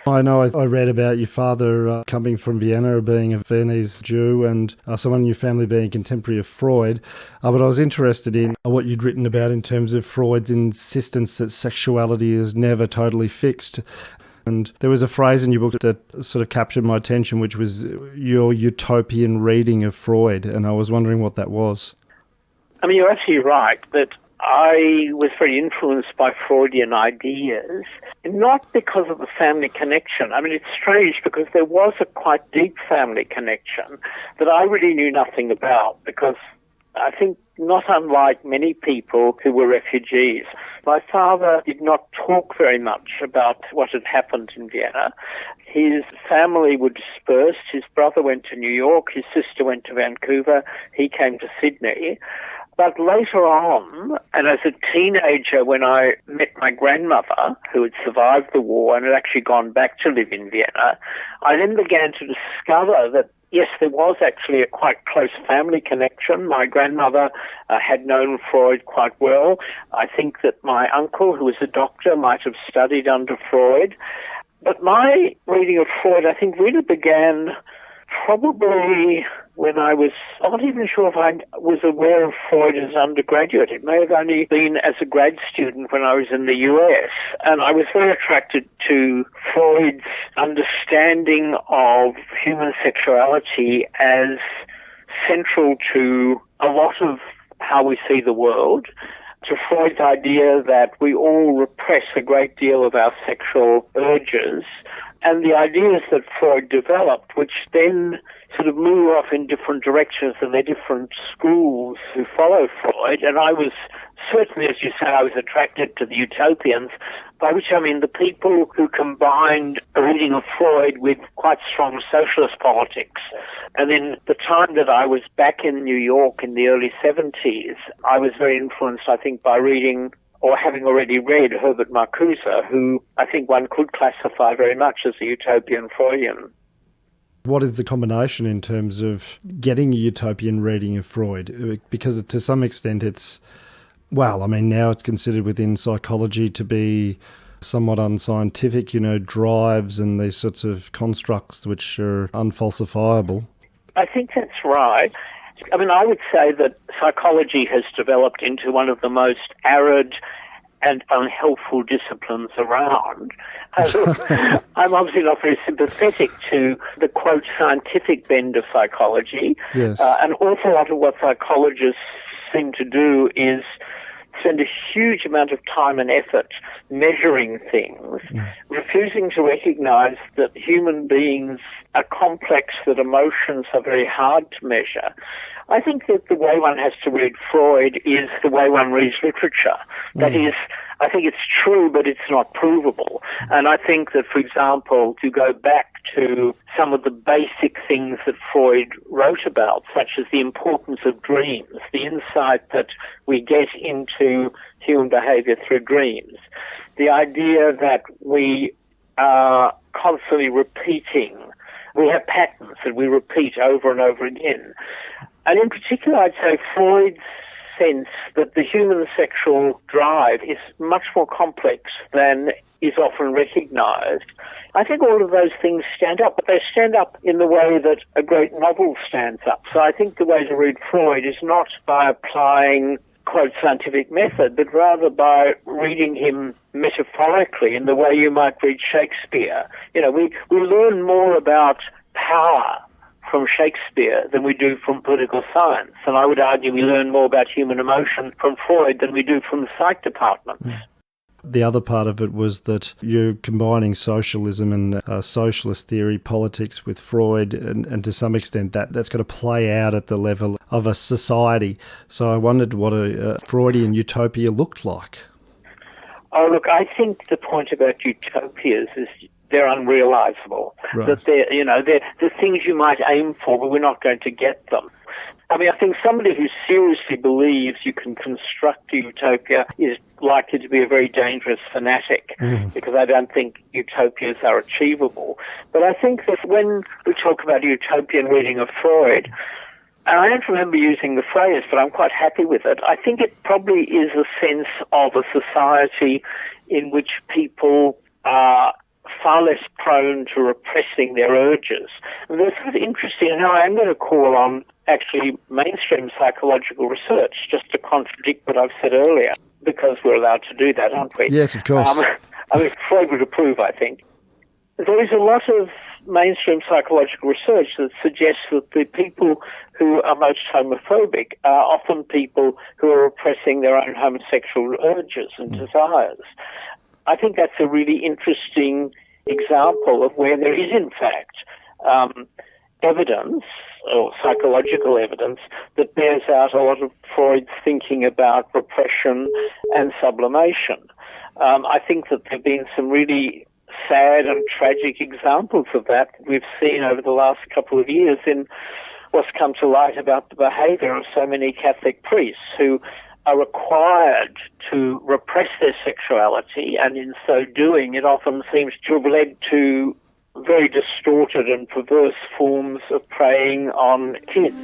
I know I read about your father coming from Vienna, being a Viennese Jew, and someone in your family being a contemporary of Freud. But I was interested in what you'd written about in terms of Freud's insistence that sexuality is never totally fixed. And there was a phrase in your book that sort of captured my attention, which was your utopian reading of Freud, and I was wondering what that was. I mean, you're absolutely right that I was very influenced by Freudian ideas, not because of the family connection. I mean, it's strange because there was a quite deep family connection that I really knew nothing about, because I think not unlike many people who were refugees, my father did not talk very much about what had happened in Vienna. His family were dispersed. His brother went to New York, his sister went to Vancouver, he came to Sydney. But later on, and as a teenager, when I met my grandmother, who had survived the war and had actually gone back to live in Vienna, I then began to discover that, yes, there was actually a quite close family connection. My grandmother had known Freud quite well. I think that my uncle, who was a doctor, might have studied under Freud. But my reading of Freud, I think, really began probably when I was, I'm not even sure if I was aware of Freud as undergraduate. It may have only been as a grad student when I was in the US. And I was very attracted to Freud's understanding of human sexuality as central to a lot of how we see the world, to Freud's idea that we all repress a great deal of our sexual urges, and the ideas that Freud developed, which then sort of move off in different directions, and they're different schools who follow Freud. And I was certainly, as you say, I was attracted to the utopians, by which I mean the people who combined a reading of Freud with quite strong socialist politics. And in the time that I was back in New York in the early 70s, I was very influenced, I think, by reading or having already read Herbert Marcuse, who I think one could classify very much as a utopian Freudian. What is the combination in terms of getting a utopian reading of Freud? Because to some extent it's, well, I mean, now it's considered within psychology to be somewhat unscientific, drives and these sorts of constructs which are unfalsifiable. I think that's right. I mean, I would say that psychology has developed into one of the most arid and unhelpful disciplines around. I'm obviously not very sympathetic to the, quote, scientific bend of psychology. Yes. An awful lot of what psychologists seem to do is spend a huge amount of time and effort measuring things, refusing to recognize that human beings are complex, that emotions are very hard to measure. I think that the way one has to read Freud is the way one reads literature. That is, I think it's true, but it's not provable. And I think that, for example, to go back to some of the basic things that Freud wrote about, such as the importance of dreams, the insight that we get into human behavior through dreams, the idea that we are constantly repeating, we have patterns that we repeat over and over again. And in particular, I'd say Freud's sense that the human sexual drive is much more complex than is often recognized. I think all of those things stand up, but they stand up in the way that a great novel stands up. So I think the way to read Freud is not by applying, quote, scientific method, but rather by reading him metaphorically in the way you might read Shakespeare. We learn more about power from Shakespeare than we do from political science. And I would argue we learn more about human emotion from Freud than we do from the psych department. The other part of it was that you're combining socialism and socialist theory, politics with Freud, and to some extent that's got to play out at the level of a society. So I wondered what a Freudian utopia looked like. Oh, look, I think the point about utopias is they're unrealizable. Right. That they're things you might aim for, but we're not going to get them. I mean, I think somebody who seriously believes you can construct a utopia is likely to be a very dangerous fanatic, because I don't think utopias are achievable. But I think that when we talk about a utopian reading of Freud, and I don't remember using the phrase, but I'm quite happy with it, I think it probably is a sense of a society in which people are far less prone to repressing their urges. And that's sort of interesting, and I am going to call on actually mainstream psychological research just to contradict what I've said earlier, because we're allowed to do that, aren't we? Yes, of course. I mean, Freud would approve, I think. There is a lot of mainstream psychological research that suggests that the people who are most homophobic are often people who are repressing their own homosexual urges and desires. I think that's a really interesting example of where there is, in fact, evidence or psychological evidence that bears out a lot of Freud's thinking about repression and sublimation. I think that there have been some really sad and tragic examples of that we've seen over the last couple of years in what's come to light about the behaviour of so many Catholic priests who are required to repress their sexuality, and in so doing it often seems to have led to very distorted and perverse forms of preying on kids.